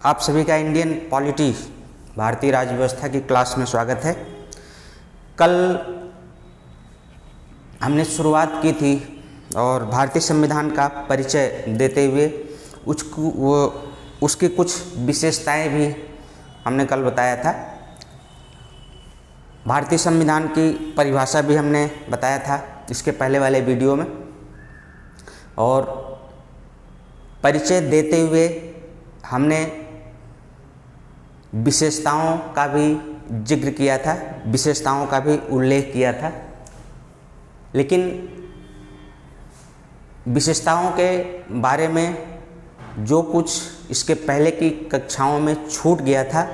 आप सभी का इंडियन पॉलिटी भारतीय राज्य व्यवस्था की क्लास में स्वागत है। कल हमने शुरुआत की थी और भारतीय संविधान का परिचय देते हुए उसकी कुछ विशेषताएं भी हमने कल बताया था। भारतीय संविधान की परिभाषा भी हमने बताया था इसके पहले वाले वीडियो में, और परिचय देते हुए हमने विशेषताओं का भी जिक्र किया था, विशेषताओं का भी उल्लेख किया था। लेकिन विशेषताओं के बारे में जो कुछ इसके पहले की कक्षाओं में छूट गया था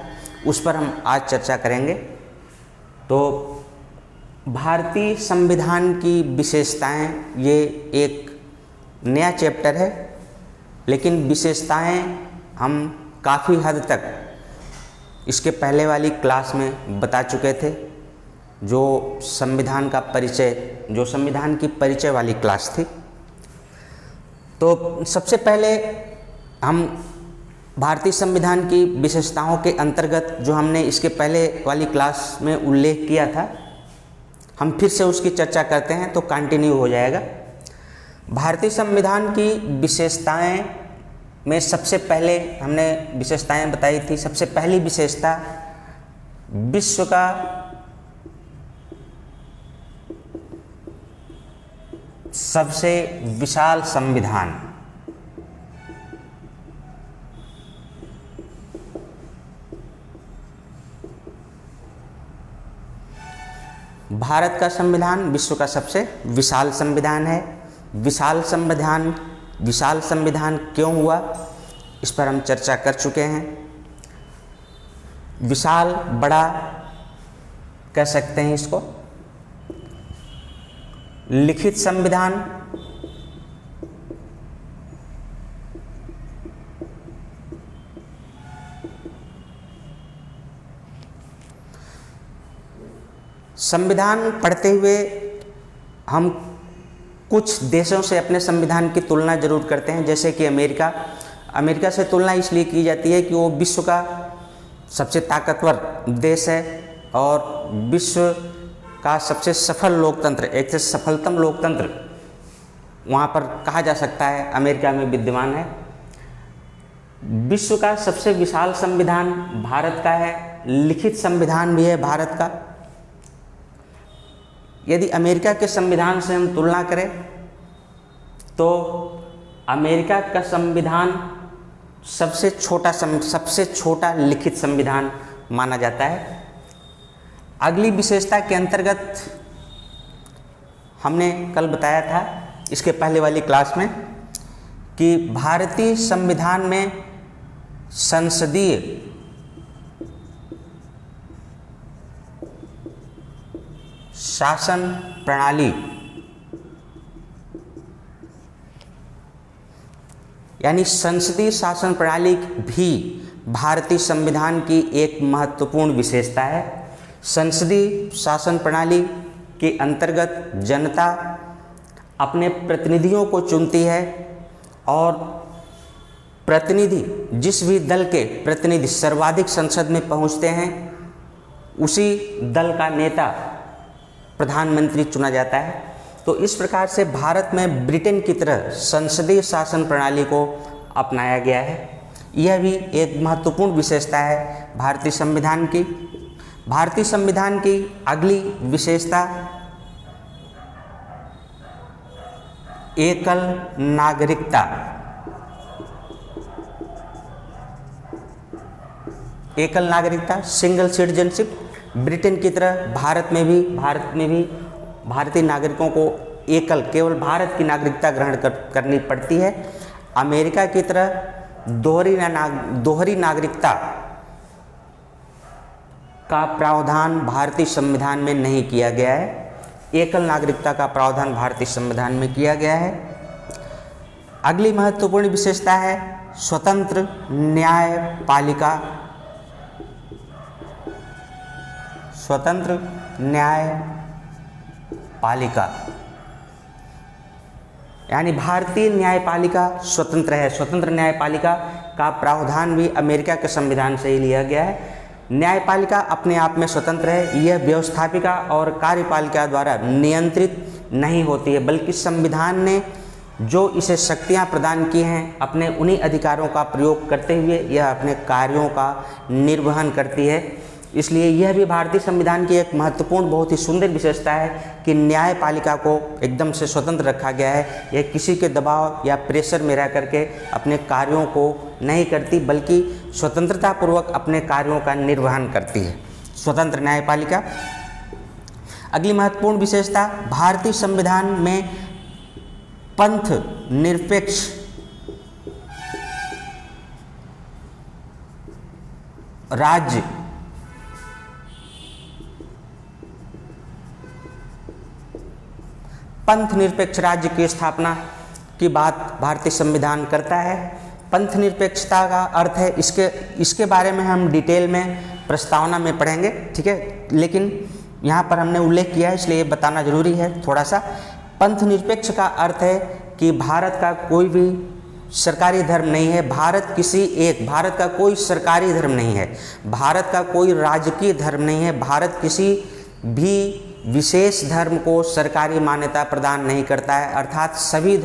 उस पर हम आज चर्चा करेंगे। तो भारतीय संविधान की विशेषताएं, ये एक नया चैप्टर है, लेकिन विशेषताएं हम काफ़ी हद तक इसके पहले वाली क्लास में बता चुके थे। जो संविधान की परिचय वाली क्लास थी। तो सबसे पहले हम भारतीय संविधान की विशेषताओं के अंतर्गत जो हमने इसके पहले वाली क्लास में उल्लेख किया था, हम फिर से उसकी चर्चा करते हैं तो कंटिन्यू हो जाएगा। भारतीय संविधान की विशेषताएं में सबसे पहले हमने विशेषताएं बताई थी। सबसे पहली विशेषता, विश्व का सबसे विशाल संविधान। भारत का संविधान विश्व का सबसे विशाल संविधान है। विशाल संविधान क्यों हुआ, इस पर हम चर्चा कर चुके हैं। विशाल, बड़ा कह सकते हैं इसको। लिखित संविधान, संविधान पढ़ते हुए हम कुछ देशों से अपने संविधान की तुलना जरूर करते हैं, जैसे कि अमेरिका से तुलना इसलिए की जाती है कि वो विश्व का सबसे ताकतवर देश है और विश्व का सबसे सफल लोकतंत्र, एक से सफलतम लोकतंत्र वहाँ पर कहा जा सकता है अमेरिका में विद्यमान है। विश्व का सबसे विशाल संविधान भारत का है, लिखित संविधान भी है भारत का। यदि अमेरिका के संविधान से हम तुलना करें तो अमेरिका का संविधान सबसे छोटा लिखित संविधान माना जाता है। अगली विशेषता के अंतर्गत हमने कल बताया था इसके पहले वाली क्लास में कि भारतीय संविधान में संसदीय शासन प्रणाली, यानी संसदीय शासन प्रणाली भी भारतीय संविधान की एक महत्वपूर्ण विशेषता है। संसदीय शासन प्रणाली के अंतर्गत जनता अपने प्रतिनिधियों को चुनती है और प्रतिनिधि, जिस भी दल के प्रतिनिधि सर्वाधिक संसद में पहुंचते हैं, उसी दल का नेता प्रधानमंत्री चुना जाता है। तो इस प्रकार से भारत में ब्रिटेन की तरह संसदीय शासन प्रणाली को अपनाया गया है। यह भी एक महत्वपूर्ण विशेषता है भारतीय संविधान की। भारतीय संविधान की अगली विशेषता एकल नागरिकता। एकल नागरिकता, सिंगल सिटीजनशिप। ब्रिटेन की तरह भारत में भी भारतीय नागरिकों को केवल भारत की नागरिकता ग्रहण करनी पड़ती है। अमेरिका की तरह दोहरी नागरिकता का प्रावधान भारतीय संविधान में नहीं किया गया है। एकल नागरिकता का प्रावधान भारतीय संविधान में किया गया है। अगली महत्वपूर्ण विशेषता है स्वतंत्र न्यायपालिका। स्वतंत्र न्यायपालिका यानी भारतीय न्यायपालिका स्वतंत्र है। स्वतंत्र न्यायपालिका का प्रावधान भी अमेरिका के संविधान से ही लिया गया है। न्यायपालिका अपने आप में स्वतंत्र है, यह व्यवस्थापिका और कार्यपालिका द्वारा नियंत्रित नहीं होती है, बल्कि संविधान ने जो इसे शक्तियां प्रदान की हैं, अपने उन्हीं अधिकारों का प्रयोग करते हुए यह अपने कार्यों का निर्वहन करती है। इसलिए यह भी भारतीय संविधान की एक महत्वपूर्ण, बहुत ही सुंदर विशेषता है कि न्यायपालिका को एकदम से स्वतंत्र रखा गया है। यह किसी के दबाव या प्रेशर में रह करके अपने कार्यों को नहीं करती, बल्कि स्वतंत्रतापूर्वक अपने कार्यों का निर्वहन करती है स्वतंत्र न्यायपालिका। अगली महत्वपूर्ण विशेषता, भारतीय संविधान में पंथ निरपेक्ष राज्य पंथ निरपेक्ष राज्य की स्थापना की बात भारतीय संविधान करता है। पंथ निरपेक्षता का अर्थ है, इसके बारे में हम डिटेल में प्रस्तावना में पढ़ेंगे, ठीक है, लेकिन यहाँ पर हमने उल्लेख किया है इसलिए बताना जरूरी है थोड़ा सा। पंथ निरपेक्ष का अर्थ है कि भारत का कोई भी सरकारी धर्म नहीं है, भारत का कोई सरकारी धर्म नहीं है, भारत का कोई राजकीय धर्म नहीं है, भारत किसी भी विशेष धर्म को सरकारी मान्यता प्रदान नहीं करता है। अर्थात सभी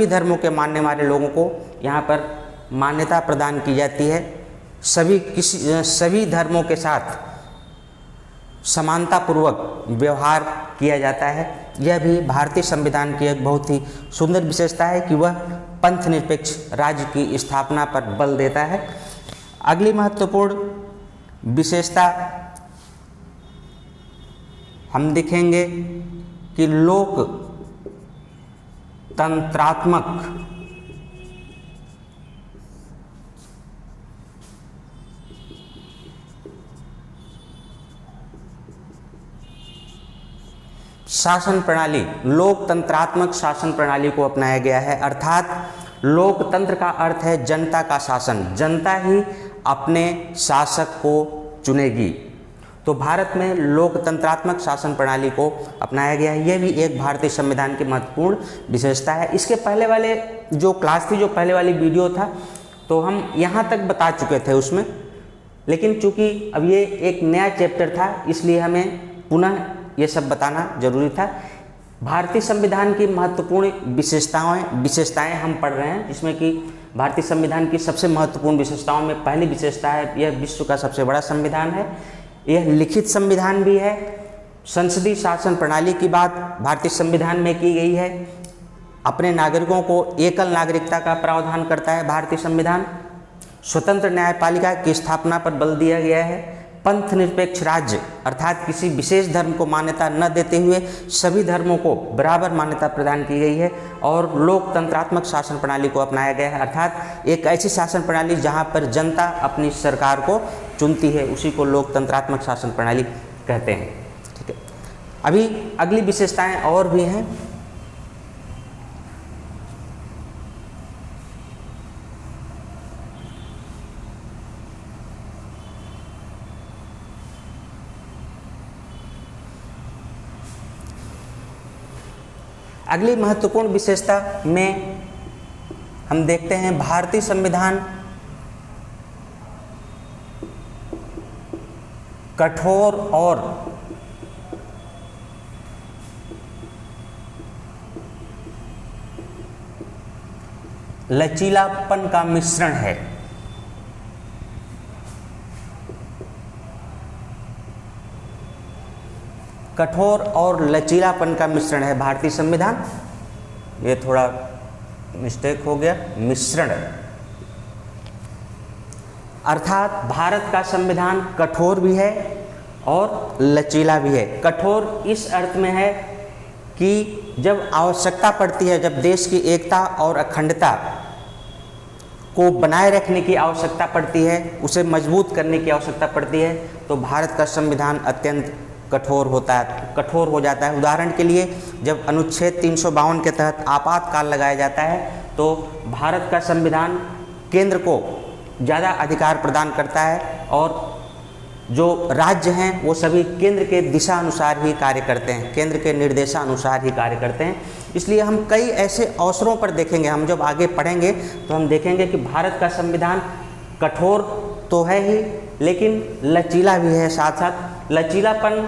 धर्मों के मानने वाले लोगों को यहाँ पर मान्यता प्रदान की जाती है। सभी धर्मों के साथ समानतापूर्वक व्यवहार किया जाता है। यह भी भारतीय संविधान की एक बहुत ही सुंदर विशेषता है कि वह पंथ निरपेक्ष राज्य की स्थापना पर बल देता है। अगली महत्वपूर्ण विशेषता हम देखेंगे कि लोकतंत्रात्मक शासन प्रणाली, लोकतंत्रात्मक शासन प्रणाली को अपनाया गया है। अर्थात लोकतंत्र का अर्थ है जनता का शासन, जनता ही अपने शासक को चुनेगी। तो भारत में लोकतंत्रात्मक शासन प्रणाली को अपनाया गया है। यह भी एक भारतीय संविधान की महत्वपूर्ण विशेषता है। इसके पहले वाले जो क्लास थी, जो पहले वाली वीडियो था, तो हम यहाँ तक बता चुके थे उसमें, लेकिन चूंकि अब ये एक नया चैप्टर था इसलिए हमें पुनः ये सब बताना जरूरी था। भारतीय संविधान की महत्वपूर्ण विशेषताएं हम पढ़ रहे हैं, जिसमें कि भारतीय संविधान की सबसे महत्वपूर्ण विशेषताओं में पहली विशेषता है, यह विश्व का सबसे बड़ा संविधान है। यह लिखित संविधान भी है। संसदीय शासन प्रणाली की बात भारतीय संविधान में की गई है। अपने नागरिकों को एकल नागरिकता का प्रावधान करता है भारतीय संविधान। स्वतंत्र न्यायपालिका की स्थापना पर बल दिया गया है। पंथ निरपेक्ष राज्य अर्थात किसी विशेष धर्म को मान्यता न देते हुए सभी धर्मों को बराबर मान्यता प्रदान की गई है। और लोकतंत्रात्मक शासन प्रणाली को अपनाया गया है, अर्थात एक ऐसी शासन प्रणाली जहां पर जनता अपनी सरकार को चुनती है, उसी को लोकतंत्रात्मक शासन प्रणाली कहते हैं। ठीक है, अभी अगली विशेषताएं और भी हैं। अगली महत्वपूर्ण विशेषता में हम देखते हैं भारतीय संविधान कठोर और लचीलापन का मिश्रण है। कठोर और लचीलापन का मिश्रण है भारतीय संविधान। ये थोड़ा मिस्टेक हो गया, मिश्रण। अर्थात भारत का संविधान कठोर भी है और लचीला भी है। कठोर इस अर्थ में है कि जब आवश्यकता पड़ती है, जब देश की एकता और अखंडता को बनाए रखने की आवश्यकता पड़ती है, उसे मजबूत करने की आवश्यकता पड़ती है, तो भारत का संविधान अत्यंत कठोर हो जाता है। उदाहरण के लिए जब अनुच्छेद 352 के तहत आपातकाल लगाया जाता है, तो भारत का संविधान केंद्र को ज़्यादा अधिकार प्रदान करता है और जो राज्य हैं वो सभी केंद्र के दिशा अनुसार ही कार्य करते हैं, केंद्र के निर्देशानुसार ही कार्य करते हैं। इसलिए हम कई ऐसे अवसरों पर देखेंगे, हम जब आगे पढ़ेंगे तो हम देखेंगे कि भारत का संविधान कठोर तो है ही, लेकिन लचीला भी है। साथ साथ लचीलापन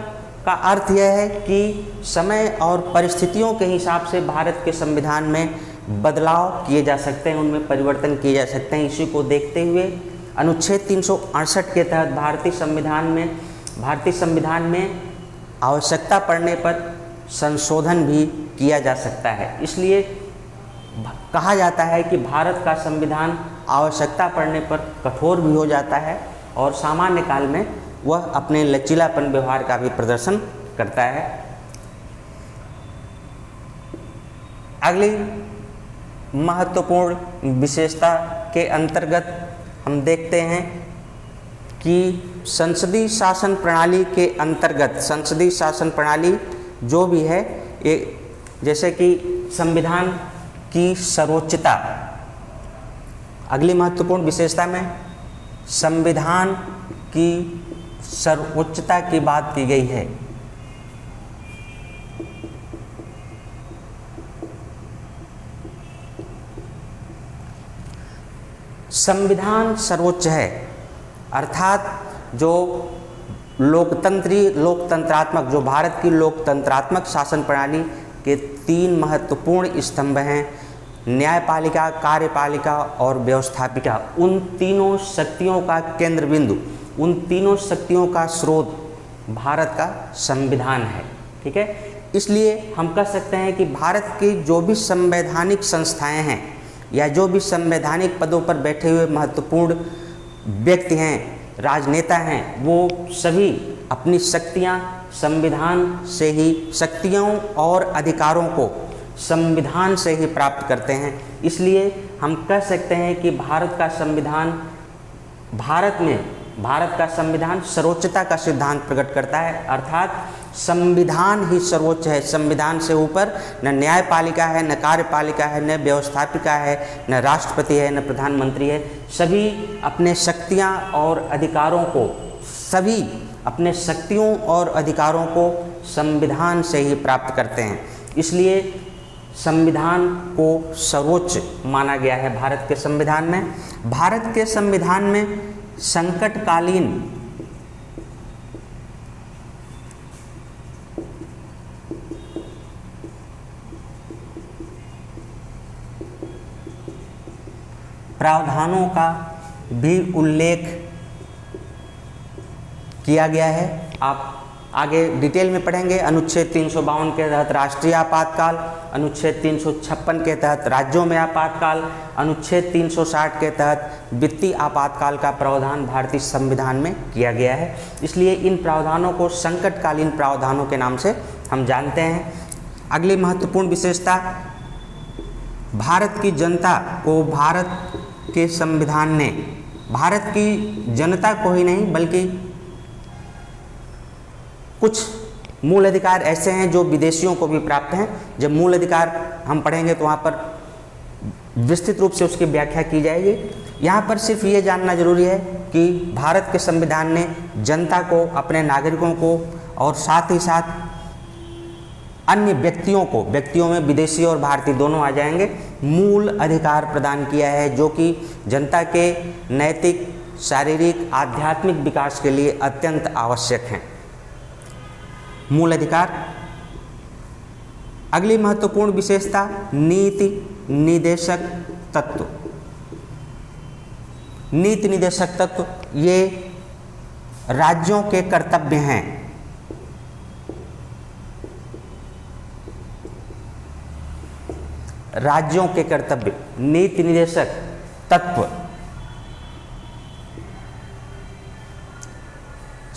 का अर्थ यह है कि समय और परिस्थितियों के हिसाब से भारत के संविधान में बदलाव किए जा सकते हैं, उनमें परिवर्तन किए जा सकते हैं। इसी को देखते हुए अनुच्छेद 368 के तहत भारतीय संविधान में आवश्यकता पड़ने पर संशोधन भी किया जा सकता है। इसलिए कहा जाता है कि भारत का संविधान आवश्यकता पड़ने पर कठोर भी हो जाता है और सामान्य काल में वह अपने लचीलापन व्यवहार का भी प्रदर्शन करता है। अगली महत्वपूर्ण विशेषता के अंतर्गत हम देखते हैं कि संसदीय शासन प्रणाली के अंतर्गत, संसदीय शासन प्रणाली जो भी है ये, जैसे कि संविधान की सर्वोच्चता, अगली महत्वपूर्ण विशेषता में संविधान की सर्वोच्चता की बात की गई है। संविधान सर्वोच्च है, अर्थात जो लोकतंत्रात्मक, जो भारत की लोकतंत्रात्मक शासन प्रणाली के 3 महत्वपूर्ण स्तंभ हैं, न्यायपालिका, कार्यपालिका और व्यवस्थापिका, उन तीनों शक्तियों का केंद्र बिंदु, उन तीनों शक्तियों का स्रोत भारत का संविधान है। ठीक है, इसलिए हम कह सकते हैं कि भारत की जो भी संवैधानिक संस्थाएं हैं या जो भी संवैधानिक पदों पर बैठे हुए महत्वपूर्ण व्यक्ति हैं, राजनेता हैं, वो सभी अपनी शक्तियां संविधान से ही, शक्तियों और अधिकारों को संविधान से ही प्राप्त करते हैं। इसलिए हम कह सकते हैं कि भारत का संविधान सर्वोच्चता का सिद्धांत प्रकट करता है, अर्थात संविधान ही सर्वोच्च है। संविधान से ऊपर न न्यायपालिका है, न कार्यपालिका है, न व्यवस्थापिका है, न राष्ट्रपति है, न प्रधानमंत्री है। सभी अपने शक्तियां और अधिकारों को, सभी अपने शक्तियों और अधिकारों को संविधान से ही प्राप्त करते हैं। इसलिए संविधान को सर्वोच्च माना गया है भारत के संविधान में। भारत के संविधान में संकटकालीन प्रावधानों का भी उल्लेख किया गया है। आप आगे डिटेल में पढ़ेंगे। अनुच्छेद 352 के तहत राष्ट्रीय आपातकाल, अनुच्छेद 356 के तहत राज्यों में आपातकाल, अनुच्छेद 360 के तहत वित्तीय आपातकाल का प्रावधान भारतीय संविधान में किया गया है। इसलिए इन प्रावधानों को संकटकालीन प्रावधानों के नाम से हम जानते हैं। अगली महत्वपूर्ण विशेषता, भारत की जनता को भारत के संविधान ने, भारत की जनता को ही नहीं बल्कि कुछ मूल अधिकार ऐसे हैं जो विदेशियों को भी प्राप्त हैं। जब मूल अधिकार हम पढ़ेंगे तो वहाँ पर विस्तृत रूप से उसकी व्याख्या की जाएगी। यहाँ पर सिर्फ ये जानना जरूरी है कि भारत के संविधान ने जनता को, अपने नागरिकों को और साथ ही साथ अन्य व्यक्तियों में विदेशी और भारतीय दोनों आ जाएंगे, मूल अधिकार प्रदान किया है जो कि जनता के नैतिक, शारीरिक, आध्यात्मिक विकास के लिए अत्यंत आवश्यक हैं। मूल अधिकार। अगली महत्वपूर्ण विशेषता, नीति निदेशक तत्व। नीति निदेशक तत्व ये राज्यों के कर्तव्य हैं। राज्यों के कर्तव्य, नीति निदेशक तत्व।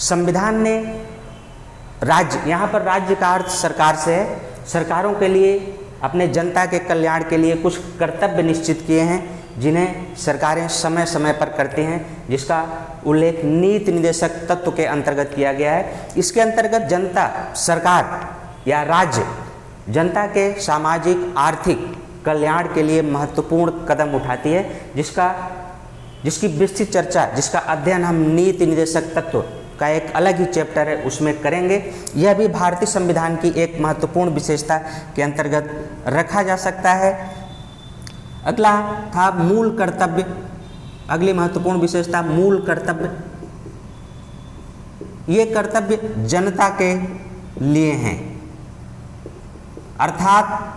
संविधान ने राज्य, यहाँ पर राज्य का अर्थ सरकार से है, सरकारों के लिए, अपने जनता के कल्याण के लिए कुछ कर्तव्य निश्चित किए हैं जिन्हें सरकारें समय समय पर करती हैं, जिसका उल्लेख नीति निदेशक तत्व के अंतर्गत किया गया है। इसके अंतर्गत जनता, सरकार या राज्य जनता के सामाजिक आर्थिक कल्याण के लिए महत्वपूर्ण कदम उठाती है, जिसकी विस्तृत चर्चा, जिसका अध्ययन हम नीति निदेशक तत्व का एक अलग ही चैप्टर है, उसमें करेंगे। यह भी भारतीय संविधान की एक महत्वपूर्ण विशेषता के अंतर्गत रखा जा सकता है। अगला था मूल कर्तव्य। अगली महत्वपूर्ण विशेषता मूल कर्तव्य। ये कर्तव्य जनता के लिए हैं, अर्थात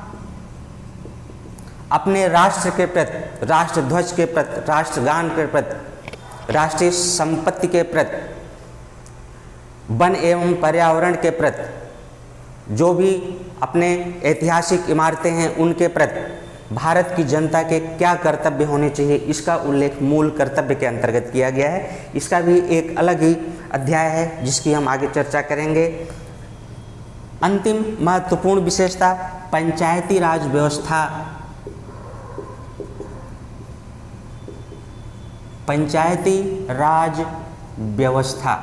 अपने राष्ट्र के प्रति, राष्ट्र ध्वज के प्रति, राष्ट्रगान के प्रति, राष्ट्रीय संपत्ति के प्रति, वन एवं पर्यावरण के प्रति, जो भी अपने ऐतिहासिक इमारतें हैं उनके प्रति भारत की जनता के क्या कर्तव्य होने चाहिए, इसका उल्लेख मूल कर्तव्य के अंतर्गत किया गया है। इसका भी एक अलग ही अध्याय है जिसकी हम आगे चर्चा करेंगे। अंतिम महत्वपूर्ण विशेषता पंचायती राज व्यवस्था। पंचायती राज व्यवस्था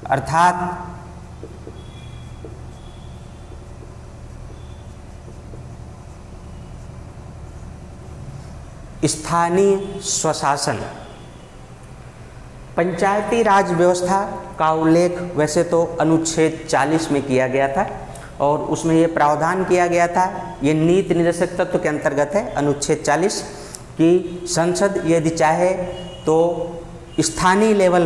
अर्थात स्थानीय स्वशासन। पंचायती राज व्यवस्था का उल्लेख वैसे तो अनुच्छेद 40 में किया गया था और उसमें ये प्रावधान किया गया था, ये नीति निर्देशक तत्व के अंतर्गत है अनुच्छेद 40, कि संसद यदि चाहे तो स्थानीय लेवल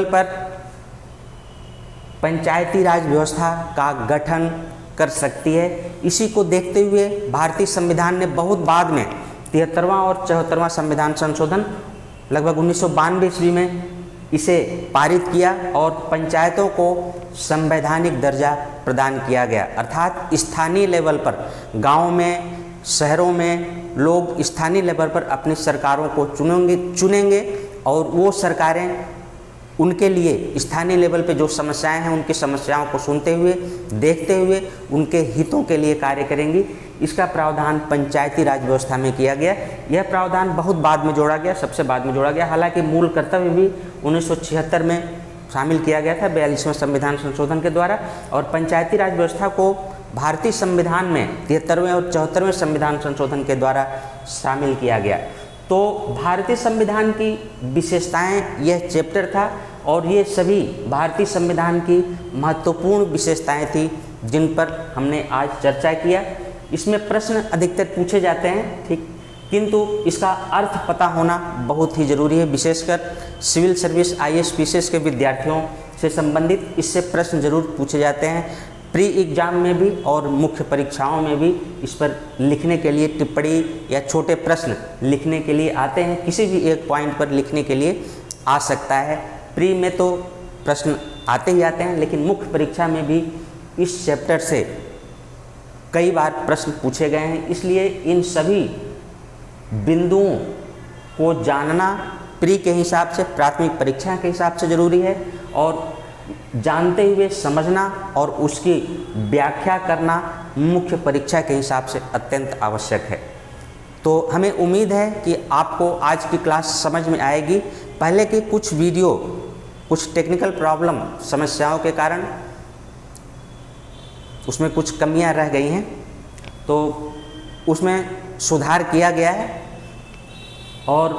पर पंचायती राज व्यवस्था का गठन कर सकती है। इसी को देखते हुए भारतीय संविधान ने बहुत बाद में 73वां और 74वां संविधान संशोधन लगभग 1992 ईस्वी में इसे पारित किया और पंचायतों को संवैधानिक दर्जा प्रदान किया गया। अर्थात स्थानीय लेवल पर, गांव में, शहरों में लोग स्थानीय लेवल पर अपनी सरकारों को चुनेंगे और वो सरकारें उनके लिए स्थानीय लेवल पे जो समस्याएं हैं उनकी समस्याओं को सुनते हुए, देखते हुए उनके हितों के लिए कार्य करेंगी। इसका प्रावधान पंचायती राज व्यवस्था में किया गया। यह प्रावधान बहुत बाद में जोड़ा गया, सबसे बाद में जोड़ा गया। हालांकि मूल कर्तव्य भी 1976 में शामिल किया गया था 42वें संविधान संशोधन के द्वारा, और पंचायती राज व्यवस्था को भारतीय संविधान में 73वें और 74वें संविधान संशोधन के द्वारा शामिल किया गया। तो भारतीय संविधान की विशेषताएं यह चैप्टर था और ये सभी भारतीय संविधान की महत्वपूर्ण विशेषताएं थी जिन पर हमने आज चर्चा किया। इसमें प्रश्न अधिकतर पूछे जाते हैं, ठीक, किंतु इसका अर्थ पता होना बहुत ही ज़रूरी है। विशेषकर सिविल सर्विस IAS PCS के विद्यार्थियों से संबंधित इससे प्रश्न जरूर पूछे जाते हैं। प्री एग्जाम में भी और मुख्य परीक्षाओं में भी इस पर लिखने के लिए टिप्पणी या छोटे प्रश्न लिखने के लिए आते हैं। किसी भी एक पॉइंट पर लिखने के लिए आ सकता है। प्री में तो प्रश्न आते ही आते हैं, लेकिन मुख्य परीक्षा में भी इस चैप्टर से कई बार प्रश्न पूछे गए हैं। इसलिए इन सभी बिंदुओं को जानना प्री के हिसाब से, प्राथमिक परीक्षा के हिसाब से ज़रूरी है, और जानते हुए समझना और उसकी व्याख्या करना मुख्य परीक्षा के हिसाब से अत्यंत आवश्यक है। तो हमें उम्मीद है कि आपको आज की क्लास समझ में आएगी। पहले के कुछ वीडियो कुछ टेक्निकल प्रॉब्लम, समस्याओं के कारण उसमें कुछ कमियां रह गई हैं, तो उसमें सुधार किया गया है। और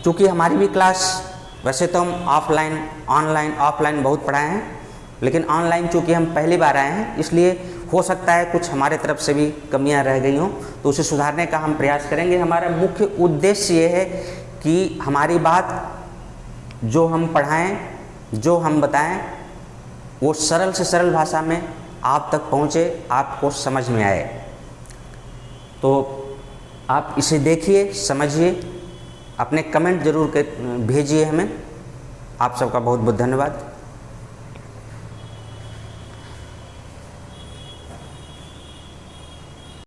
चूँकि हमारी भी क्लास, वैसे तो हम ऑफलाइन, ऑनलाइन, ऑफलाइन बहुत पढ़ाए हैं, लेकिन ऑनलाइन चूँकि हम पहली बार आए हैं, इसलिए हो सकता है कुछ हमारे तरफ से भी कमियां रह गई हों, तो उसे सुधारने का हम प्रयास करेंगे। हमारा मुख्य उद्देश्य ये है कि हमारी बात जो हम पढ़ाएं, जो हम बताएं, वो सरल से सरल भाषा में आप तक पहुँचे, आपको समझ में आए। तो आप इसे देखिए, समझिए, अपने कमेंट ज़रूर भेजिए हमें। आप सबका बहुत बहुत धन्यवाद।